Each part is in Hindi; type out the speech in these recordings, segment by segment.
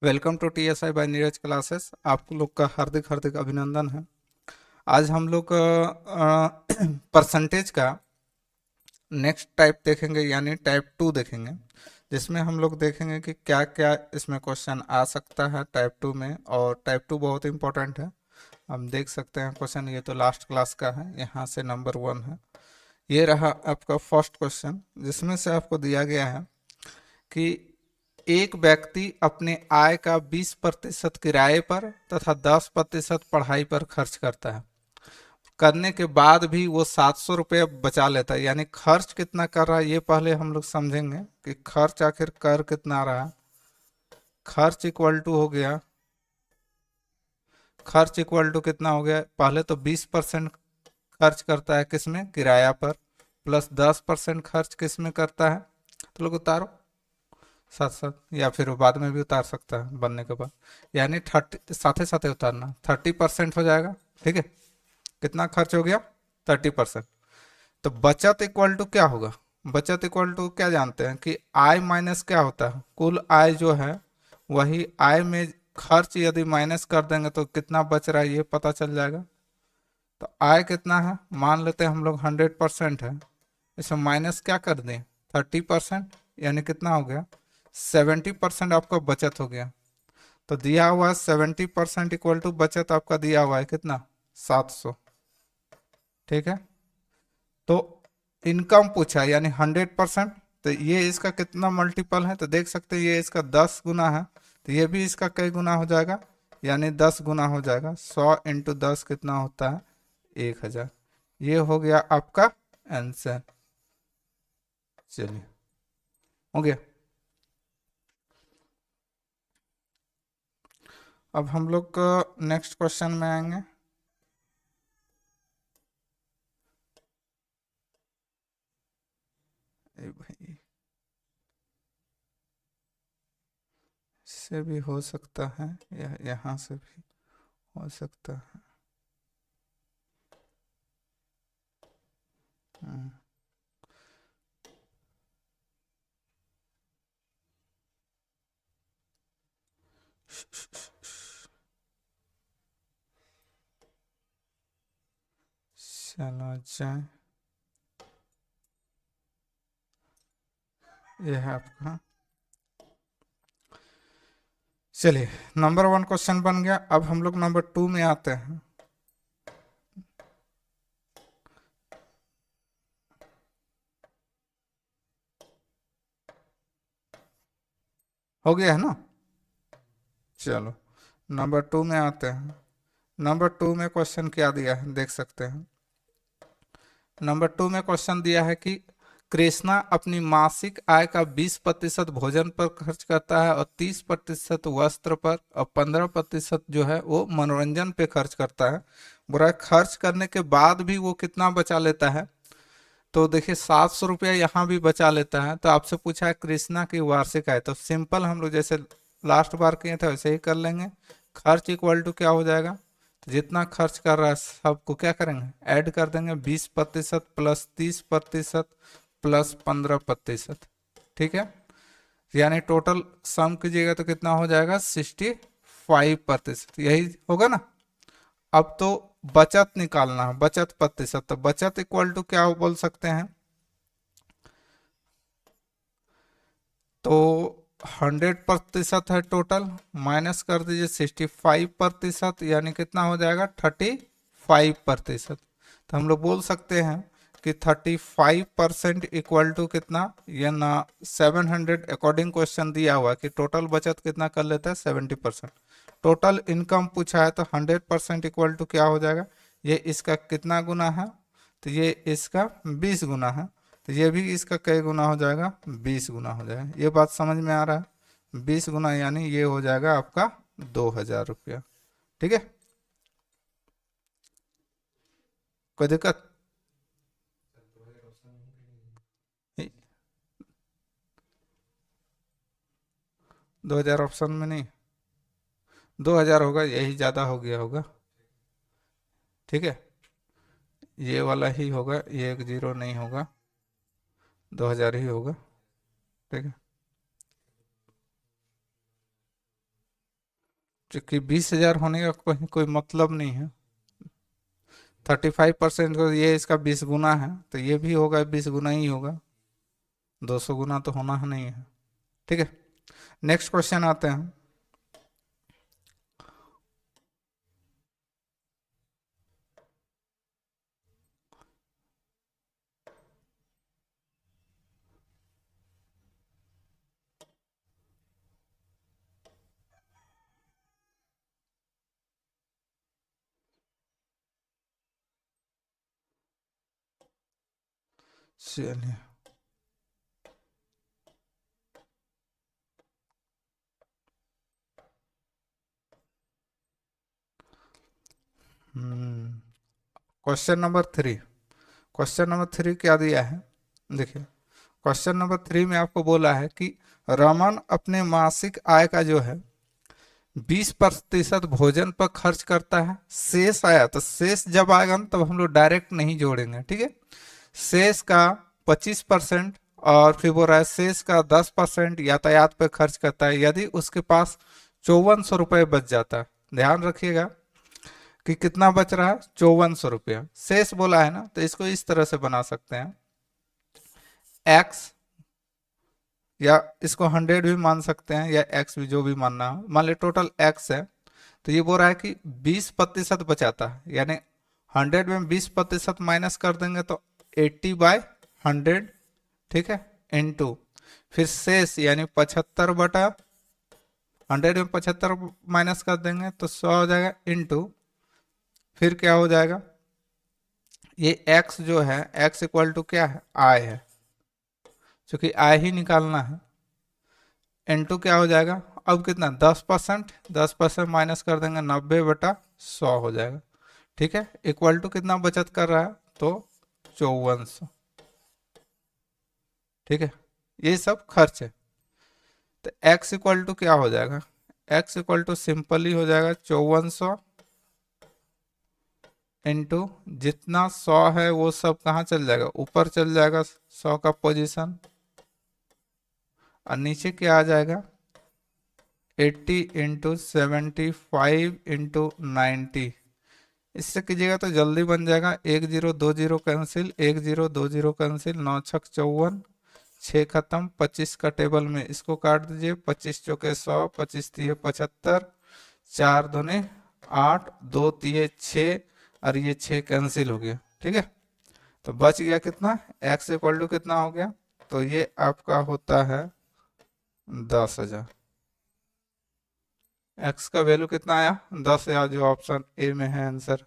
Welcome to TSI by Neeraj classes. आप लोग का हार्दिक हार्दिक अभिनंदन है। आज हम लोग परसेंटेज का नेक्स्ट टाइप देखेंगे, यानी टाइप 2 देखेंगे, जिसमें हम लोग देखेंगे कि क्या क्या इसमें क्वेश्चन आ सकता है टाइप 2 में। और टाइप 2 बहुत इंपॉर्टेंट है। हम देख सकते हैं क्वेश्चन, ये तो लास्ट क्लास का है, यहाँ से नंबर 1 है। ये रहा आपका फर्स्ट क्वेश्चन, जिसमें से आपको दिया गया है कि एक व्यक्ति अपने आय का 20% किराए पर तथा 10% पढ़ाई पर खर्च करता है। करने के बाद भी वो 700 रुपये बचा लेता है, यानी खर्च कितना कर रहा है ये पहले हम लोग समझेंगे कि खर्च आखिर कर कितना रहा है। खर्च इक्वल टू हो गया, खर्च इक्वल टू कितना हो गया, पहले तो 20% खर्च करता है किसमें, किराया पर, प्लस 10% खर्च किसमें करता है। तो लोग उतारो साथ साथ, या फिर वो बाद में भी उतार सकता है बनने के बाद, यानी 30 साथे साथे उतारना, 30% हो जाएगा। ठीक है, कितना खर्च हो गया, 30%। तो बचत इक्वल टू क्या होगा, बचत इक्वल टू क्या जानते हैं कि आय माइनस क्या होता है, कुल आय जो है वही आय में खर्च यदि माइनस कर देंगे तो कितना बच रहा है ये पता चल जाएगा। तो आय कितना है, मान लेते हैं हम लोग 100% है, इसमें माइनस क्या कर दें, 30%, यानी कितना हो गया, 70% आपका बचत हो गया। तो दिया हुआ है 70% इक्वल टू बचत आपका दिया हुआ है कितना, 700। ठीक है, तो इनकम पूछा है, यानी 100%। तो ये इसका कितना मल्टीपल है, तो देख सकते हैं ये इसका 10 गुना है, तो ये भी इसका कई गुना हो जाएगा, यानी 10 गुना हो जाएगा। 100 × 10 कितना होता है, 1000। ये हो गया आपका आंसर। चलिए, हो गया। अब हम लोग नेक्स्ट क्वेश्चन में आएंगे। ए भाई, इससे भी हो सकता है या यहाँ से भी हो सकता है। हम्म, चलो जाए, ये है आपका। चलिए, नंबर 1 क्वेश्चन बन गया। अब हम लोग नंबर 2 में आते हैं। हो गया है ना। चलो, नंबर 2 में आते हैं। नंबर 2 में क्वेश्चन क्या दिया है देख सकते हैं। नंबर 2 में क्वेश्चन दिया है कि कृष्णा अपनी मासिक आय का 20% भोजन पर खर्च करता है और 30% वस्त्र पर और 15% जो है वो मनोरंजन पे खर्च करता है। बुरा, खर्च करने के बाद भी वो कितना बचा लेता है। तो देखिए 700 रुपया यहाँ भी बचा लेता है। तो आपसे पूछा है कृष्णा की वार्षिक आय, तो सिंपल हम लोग जैसे लास्ट बार किए थे वैसे ही कर लेंगे। खर्च इक्वल टू क्या हो जाएगा, तो जितना खर्च कर रहा है सबको क्या करेंगे, ऐड कर देंगे, 20% प्लस 30% प्लस 15%। ठीक है, यानी टोटल सम कीजिएगा तो कितना हो जाएगा, 65%, यही होगा ना। अब तो बचत निकालना है, बचत प्रतिशत, तो बचत इक्वल टू क्या बोल सकते हैं, तो 100% है टोटल, माइनस कर दीजिए 65%, यानी कितना हो जाएगा, 35%। तो हम लोग बोल सकते हैं कि 35% इक्वल टू कितना, ये ना 700, अकॉर्डिंग क्वेश्चन दिया हुआ है कि टोटल बचत कितना कर लेता है, 70%। टोटल इनकम पूछा है तो 100% इक्वल टू क्या हो जाएगा, ये इसका कितना गुना है, तो ये इसका 20 गुना है। तो ये भी इसका कई गुना हो जाएगा, 20 गुना हो जाएगा। ये बात समझ में आ रहा है, 20 गुना यानी ये हो जाएगा आपका 2000 रुपया। ठीक है, कोई दिक्कत। 2000 ऑप्शन में नहीं, 2000 होगा, यही ज़्यादा हो गया होगा। ठीक है, ये वाला ही होगा, ये एक जीरो नहीं होगा, 2000 ही होगा। ठीक है, क्योंकि 20,000 होने का कोई कोई मतलब नहीं है। 35% को ये इसका 20 गुना है, तो ये भी होगा 20 गुना ही होगा, 200 गुना तो होना है नहीं है। ठीक है, नेक्स्ट क्वेश्चन आते हैं। चलिए, क्वेश्चन नंबर 3। क्वेश्चन नंबर 3 क्या दिया है, देखिए। क्वेश्चन नंबर 3 में आपको बोला है कि रमन अपने मासिक आय का जो है 20% भोजन पर खर्च करता है, शेष आया, तो शेष जब आएगा ना तब हम लोग डायरेक्ट नहीं जोड़ेंगे, ठीक है। शेष का 25%, और फिर बोल रहा है शेष का 10% यातायात पर खर्च करता है यदि उसके पास 5400 रुपये बच जाता है। ध्यान रखिएगा कि कितना बच रहा है, 5400 रुपया शेष बोला है ना, तो इसको इस तरह से बना सकते हैं, एक्स, या इसको 100 भी मान सकते हैं, या एक्स भी, जो भी मानना हो। मान ले टोटल एक्स है, तो ये बोल रहा है कि 20% बचाता है, यानी 100 में 20% माइनस कर देंगे तो 80/100, ठीक है, इनटू फिर शेष यानी 75/100 में 75 माइनस कर देंगे तो 100 हो जाएगा, इनटू फिर क्या हो जाएगा, ये x जो है, x इक्वल टू क्या है, आय है, क्योंकि आय ही निकालना है, इनटू क्या हो जाएगा, अब कितना, 10%, 10% माइनस कर देंगे 90/100 हो जाएगा, ठीक है, इक्वल टू कितना बचत कर रहा है, तो 5400, ठीक है, ये सब खर्च है। तो x इक्वल टू क्या हो जाएगा, x इक्वल टू सिंपली हो जाएगा 5400 इंटू जितना 100 है वो सब कहाँ चल जाएगा, ऊपर चल जाएगा 100 का पोजीशन, और नीचे क्या आ जाएगा, 80 इंटू 75/90। इससे कीजिएगा तो जल्दी बन जाएगा, 1020 कैंसिल, 1020 कैंसिल, 9×6 = 54, 6 खत्म, 25 का टेबल में इसको काट दीजिए, 25 चौके 100, 25 तिये 75, 4 दूने 8, 2 तिये 6, और ये 6 कैंसिल हो गया, ठीक है। तो बच गया कितना, x इक्वल टू कितना हो गया, तो ये आपका होता है 10,000। x का वैल्यू कितना आया, 10,000, जो ऑप्शन ए में है आंसर।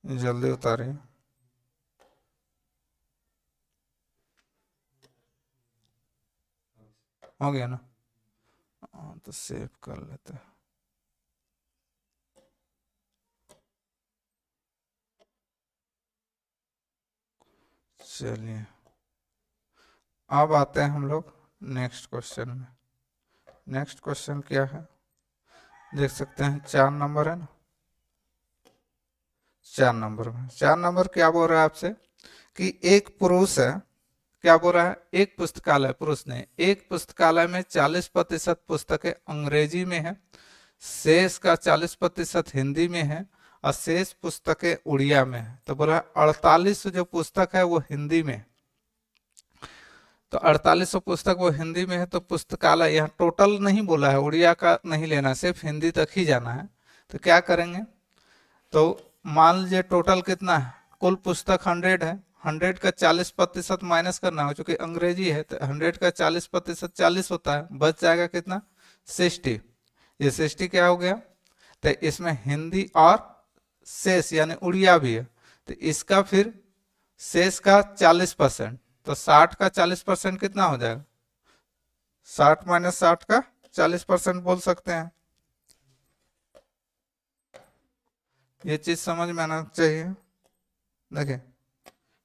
जल्दी उतारिए, हो गया ना, हाँ, तो सेव कर लेते हैं। चलिए, अब आते हैं हम लोग नेक्स्ट क्वेश्चन में। नेक्स्ट क्वेश्चन क्या है, देख सकते हैं, 4 नंबर है ना, 4 नंबर में, 4 नंबर क्या बोल रहा है आपसे कि एक पुरुष है, क्या बोल रहा है, एक पुस्तकालय, पुरुष ने एक पुस्तकालय में 40% पुस्तकें अंग्रेजी में है, शेष का 40% हिंदी में है, और शेष पुस्तकें उड़िया में है। तो बोला 48 जो पुस्तक है वो हिंदी में है, तो 4800 पुस्तक वो हिंदी में है, तो पुस्तकालय, यहाँ टोटल नहीं बोला है, उड़िया का नहीं लेना, सिर्फ हिंदी तक ही जाना है। तो क्या करेंगे, तो मान लीजिए टोटल कितना है, कुल पुस्तक 100 है, 100 का 40% माइनस करना हो, चूंकि अंग्रेजी है तो 100 का 40% 40 होता है, बच जाएगा कितना, 60। ये 60 क्या हो गया, तो इसमें हिंदी और शेष यानी उड़िया भी है, तो इसका फिर शेष का 40%, तो 60 का 40% कितना हो जाएगा, 60 माइनस 60 का 40% बोल सकते हैं। ये चीज समझ में आना चाहिए। देखिए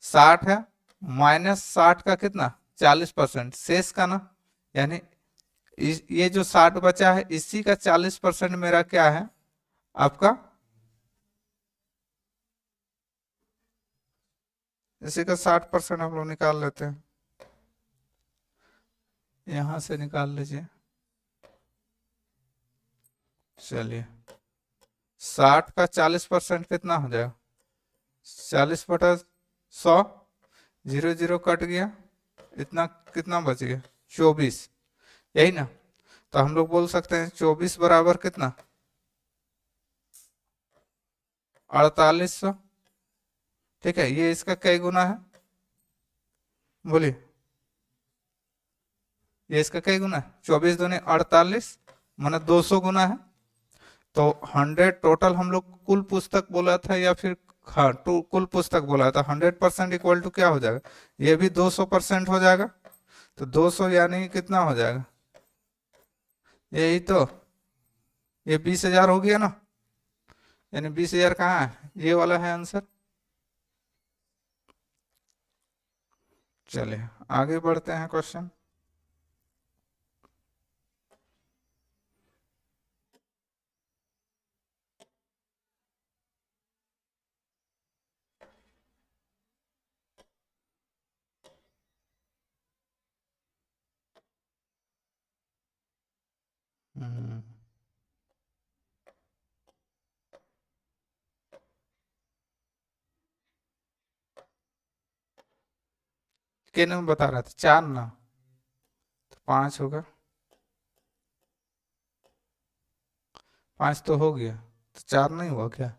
60 है, माइनस 60 का कितना, 40% शेष का ना, यानी ये जो 60 बचा है इसी का 40% मेरा क्या है, आपका इसी का 60% हम लोग निकाल लेते हैं, यहां से निकाल लीजिए। चलिए 60 का 40% कितना हो जाएगा, 40/100, 0 0 कट गया, इतना कितना बच गया 24, यही ना। तो हम लोग बोल सकते हैं 24 बराबर कितना 4800। ठीक है, ये इसका कई गुना है, बोलिए, ये इसका कई गुना है, 24 दूनी 48, माना 200 गुना है। तो 100 टोटल हम लोग कुल पुस्तक बोला था या फिर, हाँ कुल पुस्तक बोला था, 100% इक्वल टू क्या हो जाएगा, ये भी 200% हो जाएगा। तो 200 यानी कितना हो जाएगा, यही तो, ये 20,000 हो गया ना, यानी 20,000 कहाँ है, ये वाला है आंसर। चलिए आगे बढ़ते हैं क्वेश्चन। हम्म, किन में बता रहा था, 4 ना, तो 5 होगा, 5 तो हो गया, तो 4 नहीं हुआ क्या,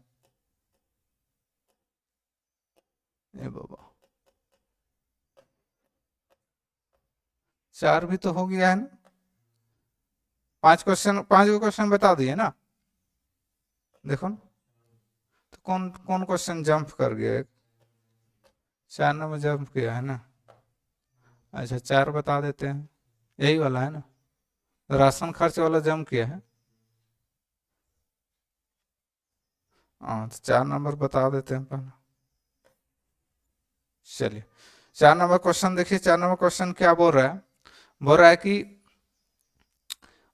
ए बाबा 4 भी तो हो गया है ना, 5 क्वेश्चन, 5 क्वेश्चन बता दिए ना, देखो ना। तो कौन कौन क्वेश्चन जंप कर गया, 4 नंबर जंप किया है ना। अच्छा 4 बता देते हैं, यही वाला है ना, राशन खर्च वाला जंप किया है। हाँ तो 4 नंबर बता देते हैं पहले। चलिए 4 नंबर क्वेश्चन देखिए, 4 नंबर क्वेश्चन क्या बोल रहा है, बोल रहा है कि,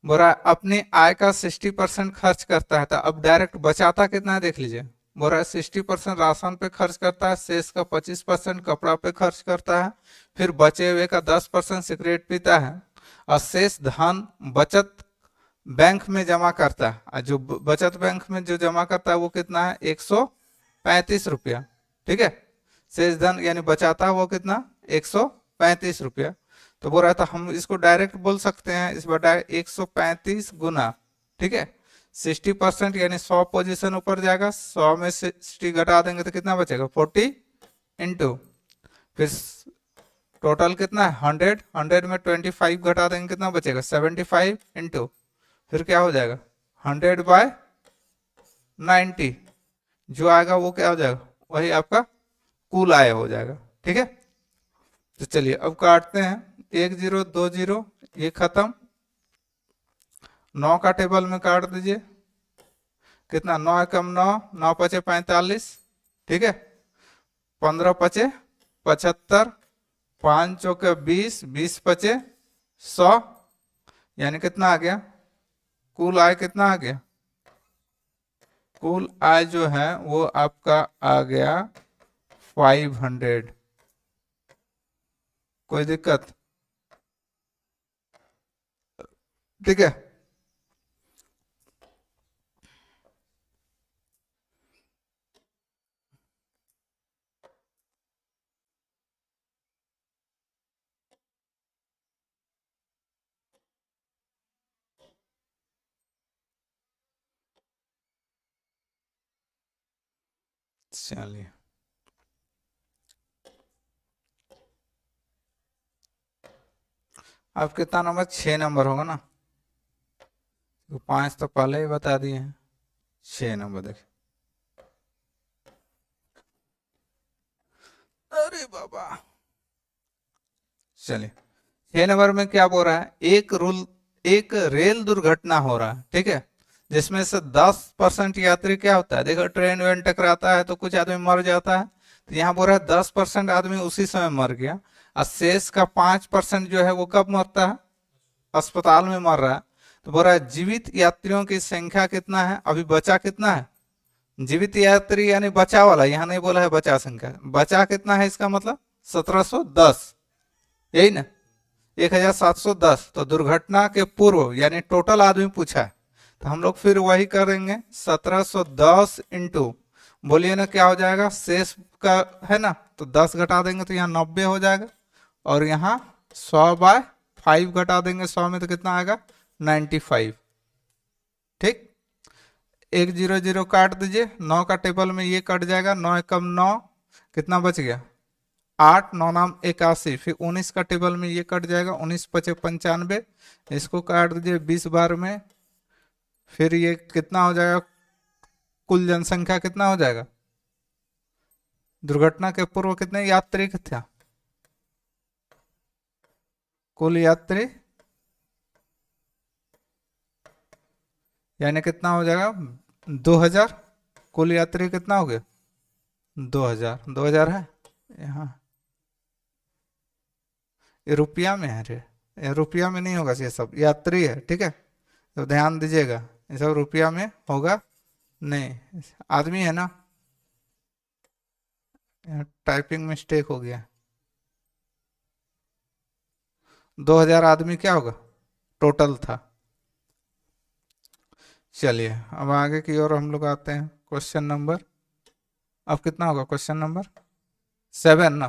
बोल रहा है अपनी आय का 60% खर्च करता है, तो अब डायरेक्ट बचाता कितना है देख लीजिए। बोल रहा है 60% राशन पे खर्च करता है, शेष का 25% कपड़ा पे खर्च करता है, फिर बचे हुए का 10% सिगरेट पीता है, और शेष धन बचत बैंक में जमा करता है। और जो बचत बैंक में जो जमा करता है वो कितना है, 135 रुपया। ठीक है, शेष धन यानी बचाता है वो कितना, 135 रुपया। तो बोल रहा था हम इसको डायरेक्ट बोल सकते हैं, इस बटा 135 गुना, ठीक है 60% यानी 100 पोजीशन ऊपर जाएगा, 100 में 60 घटा देंगे तो कितना बचेगा 40 इंटू, फिर टोटल कितना है 100, 100 में 25 घटा देंगे कितना बचेगा 75 इंटू, फिर क्या हो जाएगा 100/90, जो आएगा वो क्या हो जाएगा, वही आपका कुल आय हो जाएगा। ठीक है, तो चलिए अब काटते हैं, 1 0 2 0, ये खत्म, 9 का टेबल में काट दीजिए, कितना 9 कम 9, 9 पचे 45, ठीक है 15 पचे 75, 5 चौके 20, 20 पचे 100, यानी कितना आ गया, कुल आय कितना आ गया, कुल आय जो है वो आपका आ गया 500। कोई दिक्कत, ठीक है। चलिए अब कितना नंबर, 6 नंबर होगा ना, तो 5 तो पहले ही बता दिए हैं, 6 नंबर देखिए, अरे बाबा। चलिए 6 नंबर में क्या बोल रहा है, एक रेल दुर्घटना हो रहा है, ठीक है, जिसमें से 10% यात्री क्या होता है, देखो ट्रेन वेन टकराता है तो कुछ आदमी मर जाता है, तो यहाँ बोल रहा है 10% आदमी उसी समय मर गया, और शेष का 5% जो है वो कब मरता है, अस्पताल में मर रहा है। तो बोल रहा है जीवित यात्रियों की संख्या कितना है, अभी बचा कितना है जीवित यात्री यानी बचा वाला, यहाँ नहीं बोला है बचा संख्या, बचा कितना है इसका मतलब 1710, यही ना, 1710। तो दुर्घटना के पूर्व यानी टोटल आदमी पूछा है, तो हम लोग फिर वही करेंगे 1710 इंटू, बोलिए ना क्या हो जाएगा, शेष का है ना, तो 10 घटा देंगे तो यहाँ 90 हो जाएगा, और यहाँ 100/5 घटा देंगे 100 में तो कितना आएगा 95। ठीक, 100 काट दीजिए, 9 का टेबल में ये कट जाएगा, 9 कम 9 कितना बच गया 8, 9 नाम 81, फिर 19 का टेबल में ये कट जाएगा, 19 पचे 95, इसको काट दीजिए 20 बार में, फिर ये कितना हो जाएगा, कुल जनसंख्या कितना हो जाएगा, दुर्घटना के पूर्व कितने यात्री थे, कुल यात्री यानी कितना हो जाएगा 2000, कुल यात्री कितना हो गया 2000, 2000 है यहाँ, ये रुपया में है रे, ये रुपया में नहीं होगा, ये सब यात्री है, ठीक है, तो ध्यान दीजिएगा, ये सब रुपया में होगा नहीं, आदमी है ना, टाइपिंग मिस्टेक हो गया, 2000 आदमी क्या होगा टोटल था। चलिए अब आगे की ओर हम लोग आते हैं, क्वेश्चन नंबर, अब कितना होगा क्वेश्चन नंबर 7 ना,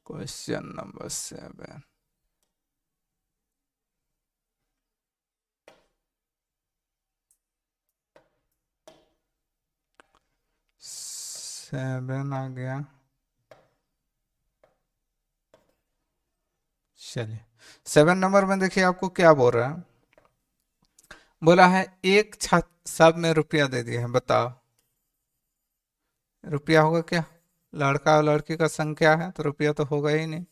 क्वेश्चन नंबर 7, आ गया। चलिए 7 नंबर में देखिए आपको क्या बोल रहा है, बोला है एक छात्र, सब में रुपया दे दिया है, बताओ रुपया होगा क्या, लड़का और लड़की का संख्या है तो रुपया तो होगा ही नहीं।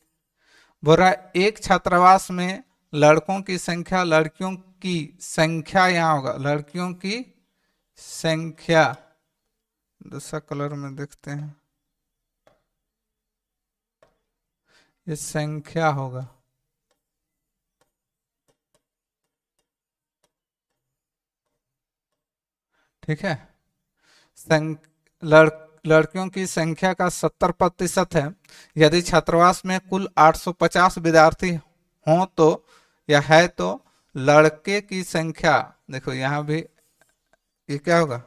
बोल रहा है एक छात्रावास में लड़कों की संख्या, लड़कियों की संख्या यहाँ होगा, लड़कियों की संख्या, दूसरा कलर में देखते हैं, ये संख्या होगा, ठीक है, लड़कियों की संख्या का 70% है, यदि छात्रावास में कुल 850 विद्यार्थी हों तो, या है तो लड़के की संख्या, देखो यहां भी ये क्या होगा,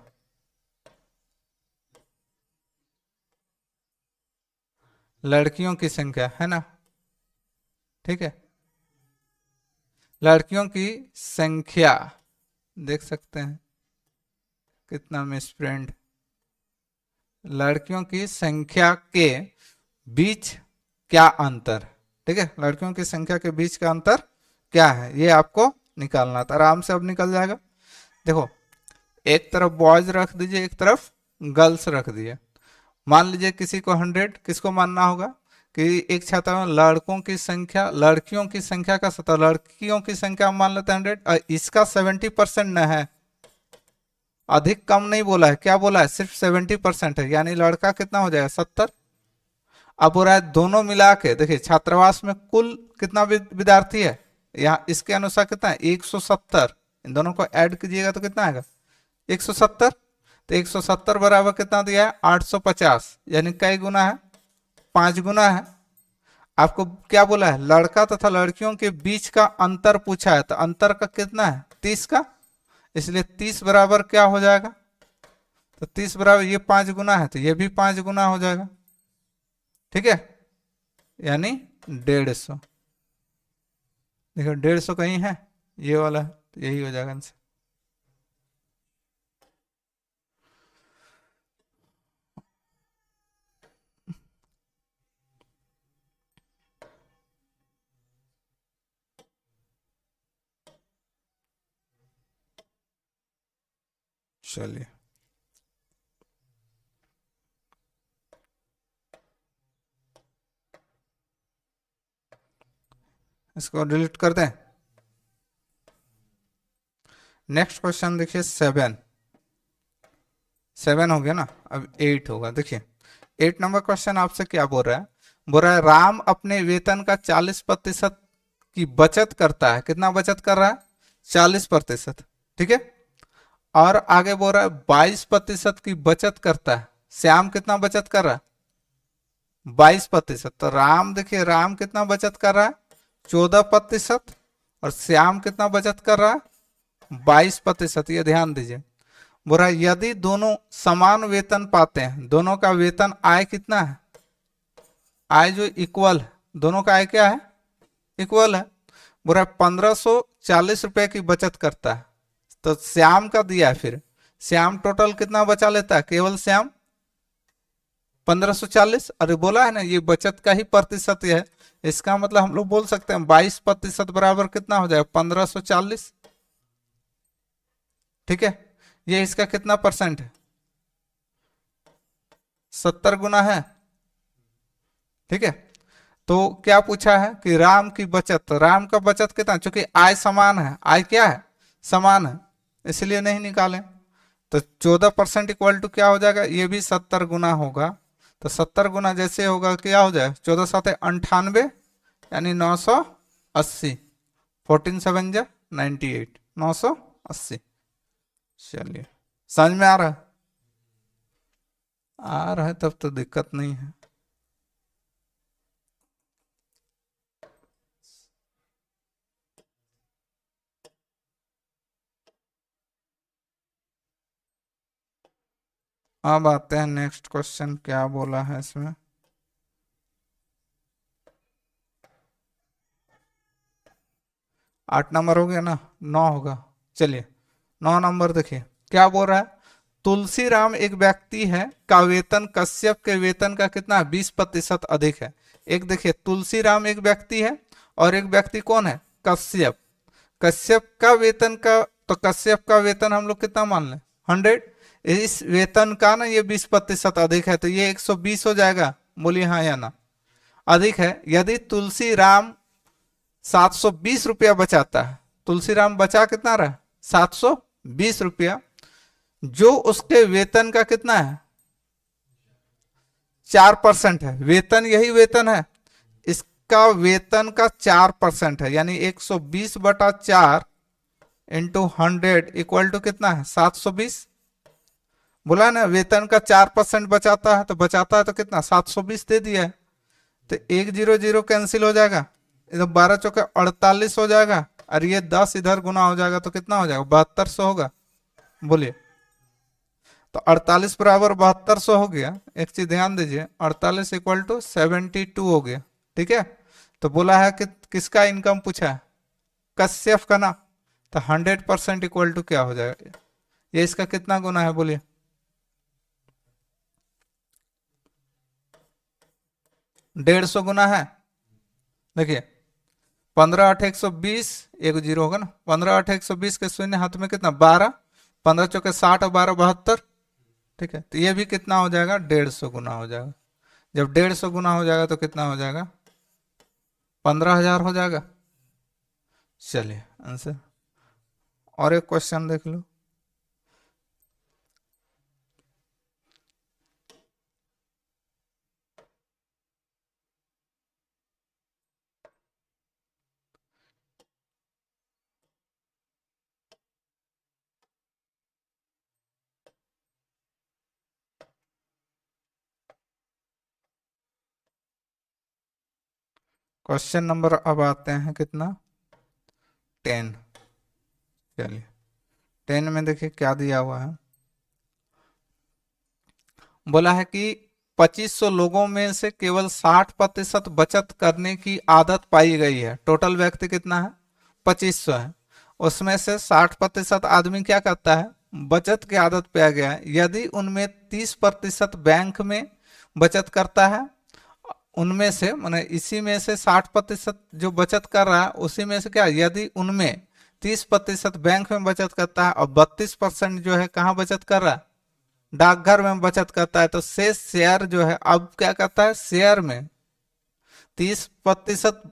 लड़कियों की संख्या है ना, ठीक है, लड़कियों की संख्या देख सकते हैं कितना मिसप्रिंट, लड़कियों की संख्या के बीच क्या अंतर, ठीक है, लड़कियों की संख्या के बीच का अंतर क्या है ये आपको निकालना था, आराम से अब निकल जाएगा। देखो एक तरफ बॉयज रख दीजिए, एक तरफ गर्ल्स रख दिए, मान लीजिए किसी को 100, किसको मानना होगा कि एक छात्र में लड़कों की संख्या, लड़कियों की संख्या का 70, लड़कियों की संख्या मान लेते हैं 100, और इसका 70% न है, अधिक कम नहीं बोला है, क्या बोला है सिर्फ 70% है, यानी लड़का कितना हो जाएगा 70। अब हो रहा है दोनों मिला के, देखिए छात्रावास में कुल कितना विद्यार्थी है, यहाँ इसके अनुसार कितना है 170, इन दोनों को ऐड कीजिएगा तो कितना आएगा 170, तो 170 बराबर कितना दिया है 850, यानी कई गुना है 5 गुना है। आपको क्या बोला है लड़का तथा लड़कियों के बीच का अंतर पूछा है, तो अंतर का कितना है 30 का, इसलिए 30 बराबर क्या हो जाएगा, तो 30 बराबर ये 5 गुना है तो ये भी 5 गुना हो जाएगा, ठीक है, यानी 150, देखो 150 कहीं है, ये वाला है, तो यही हो जाएगा आंसर। चलिए इसको डिलीट कर दें। नेक्स्ट क्वेश्चन देखिए 7 हो गया ना, अब 8 होगा, देखिए 8 नंबर क्वेश्चन आपसे क्या बोल रहा है, बोल रहा है राम अपने वेतन का 40% की बचत करता है, कितना बचत कर रहा है 40%, ठीक है, और आगे बोल रहा है 22% की बचत करता है। श्याम कितना बचत कर रहा है? 22%। तो राम देखिए, राम कितना बचत कर रहा है? 14%। और श्याम कितना बचत कर रहा है? 22%। ये ध्यान दीजिए। बोल रहा है यदि दोनों समान वेतन पाते हैं, दोनों का वेतन आय कितना है? आय जो इक्वल है, दोनों का आय क्या है? इक्वल है। बोल रहा है 1540 रुपए की बचत करता है। तो श्याम का दिया है, फिर श्याम टोटल कितना बचा लेता है? केवल श्याम 1540। अरे बोला है ना, ये बचत का ही प्रतिशत है। इसका मतलब हम लोग बोल सकते हैं 22% बराबर कितना हो जाएगा? 1540। ठीक है, ये इसका कितना परसेंट है? 70 गुना है। ठीक है, तो क्या पूछा है कि राम की बचत, राम का बचत कितना? चूंकि आय समान है, आय क्या है? समान है, इसलिए नहीं निकाले। तो 14% इक्वल टू क्या हो जाएगा? ये भी 70 गुना होगा। तो 70 गुना जैसे होगा क्या हो जाए? 14 सात 98, यानी 980। 14 7 जा 98, 980। चलिए, समझ में आ रहा है? आ रहा है तब तो दिक्कत नहीं है। अब आते हैं नेक्स्ट क्वेश्चन, क्या बोला है इसमें। 8 नंबर हो गया ना? 9 होगा। चलिए, 9 नंबर देखिए क्या बोल रहा है। तुलसीराम एक व्यक्ति है का वेतन कश्यप के वेतन का कितना? 20% अधिक है। एक देखिए, तुलसीराम एक व्यक्ति है और एक व्यक्ति कौन है? कश्यप। कश्यप का वेतन का, तो कश्यप का वेतन हम लोग कितना मान लें? 100। इस वेतन का ना ये 20% अधिक है, तो ये 120 हो जाएगा। बोलिए हाँ या ना? अधिक है। यदि तुलसीराम 720 रुपया बचाता है, तुलसीराम बचा कितना रहा? 720 रुपया, जो उसके वेतन का कितना है? 4% है। वेतन यही वेतन है, इसका वेतन का 4% है, यानी 120/4 इंटू 100 इक्वल टू कितना है? 720। बोला ना, वेतन का 4% बचाता है, तो बचाता है तो कितना? 720 दे दिया है। तो 100 कैंसिल हो जाएगा, इधर 12 चौके 48 हो जाएगा, और ये 10 इधर गुना हो जाएगा तो कितना हो जाएगा? 7200 होगा। बोलिए, तो 48 बराबर 7200 हो गया। एक चीज ध्यान दीजिए, 48 इक्वल टू 72 हो गया। ठीक है, तो बोला है कि किसका इनकम पूछा है? कश्यप का ना। तो 100% इक्वल टू क्या हो जाएगा? ये इसका कितना गुना है? बोलिए, 150 गुना है। देखिए, 15 8 120, एक जीरो होगा ना। 15 8 120 के शून्य हाथ में कितना? 12। 15 चौके 60 और 12 72। ठीक है, तो ये भी कितना हो जाएगा? 150 गुना हो जाएगा। जब 150 गुना हो जाएगा तो कितना हो जाएगा? 15,000 हो जाएगा। चलिए आंसर। और एक क्वेश्चन देख लो। क्वेश्चन नंबर अब आते हैं कितना? 10। चलिए, 10 में देखिए क्या दिया हुआ है। बोला है कि 2500 लोगों में से केवल 60% बचत करने की आदत पाई गई है। टोटल व्यक्ति कितना है? 2500 है। उसमें से 60% आदमी क्या करता है? बचत की आदत पाया गया है। यदि उनमें 30% बैंक में बचत करता है, उनमें से माने इसी में से 60% जो बचत कर रहा है उसी में से क्या, यदि उनमें 30% बैंक में बचत करता है और 32% जो है कहाँ बचत कर रहा है? डाकघर में बचत करता है, तो शेष शेयर जो है अब क्या करता है? शेयर में 30%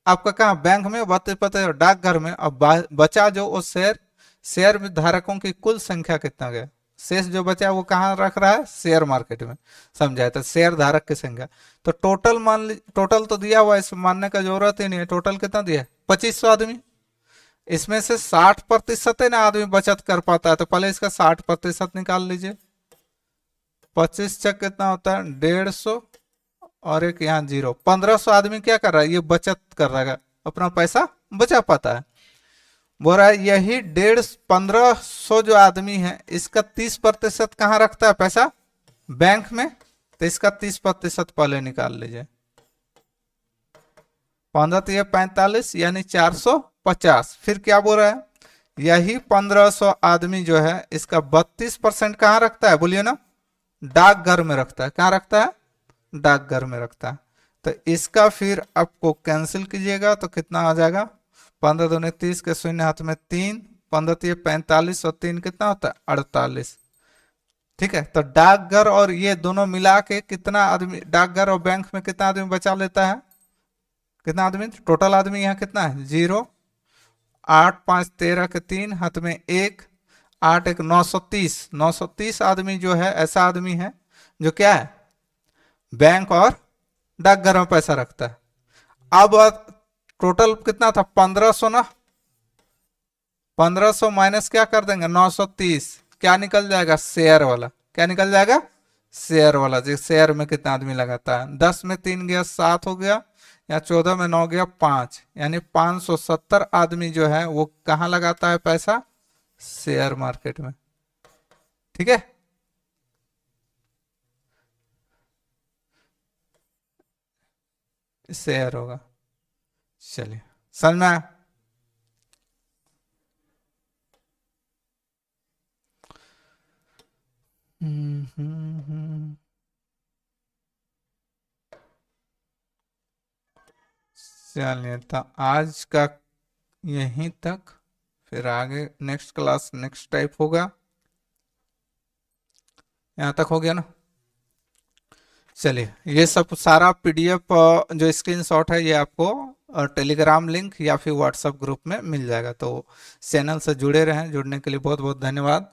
आपका कहाँ? बैंक में, 32% डाकघर में। अब बचा जो वो शेयर, शेयर में धारकों की कुल संख्या कितना गया? शेष जो बचा वो कहाँ रख रहा है? शेयर मार्केट में। समझाए? तो शेयर धारक की संख्या। तो टोटल मान ली, टोटल तो दिया हुआ है, इसमें मानने का जरूरत ही नहीं है। टोटल कितना दिया है? 2500 आदमी। इसमें से 60% है ना आदमी बचत कर पाता है, तो पहले इसका 60% निकाल लीजिए। 25 चक कितना होता है 150, और एक यहाँ 0, 1500 आदमी क्या कर रहा है, ये बचत कर रहा है, अपना पैसा बचा पाता है। बोल रहा है यही 1500 जो आदमी है इसका 30% कहाँ रखता है पैसा, बैंक में, तो इसका 30% पहले निकाल लीजिए। 15 तो ये 45 यानी 450। फिर क्या बोल रहा है, यही 1500 आदमी जो है इसका 32% कहाँ रखता है, बोलिए ना, डाकघर में रखता है। कहाँ रखता है, डाकघर में रखता है। तो इसका फिर आपको कैंसिल कीजिएगा तो कितना आ जाएगा, 15 दूनी 30 के शून्य हाथ में 3, 15 तो ये 45 और 3 कितना होता है 48। ठीक है, तो डाकघर और ये दोनों मिला के कितना आदमी, डाकघर और बैंक में कितना आदमी बचा लेता है, कितना आदमी टोटल आदमी यहाँ कितना है 0, 8 5 13 के 3 हाथ में 1, 8 1 930, 930 आदमी जो है ऐसा आदमी है जो क्या है, बैंक और डाकघर में पैसा रखता है। अब टोटल कितना था 1500 ना, 1500 माइनस क्या कर देंगे 930, क्या निकल जाएगा शेयर वाला, क्या निकल जाएगा शेयर वाला। जो शेयर में कितना आदमी लगाता है, 10 में 3 गया 7 हो गया, या 14 में 9 गया 5, यानी 570 आदमी जो है वो कहाँ लगाता है पैसा, शेयर मार्केट में। ठीक है, शेयर होगा। चलिए समझ में आया? चलिए तो आज का यहीं तक, फिर आगे नेक्स्ट क्लास नेक्स्ट टाइप होगा। यहाँ तक हो गया ना। चलिए ये सब सारा पीडीएफ जो स्क्रीनशॉट है ये आपको टेलीग्राम लिंक या फिर व्हाट्सएप ग्रुप में मिल जाएगा। तो चैनल से जुड़े रहें, जुड़ने के लिए बहुत बहुत धन्यवाद।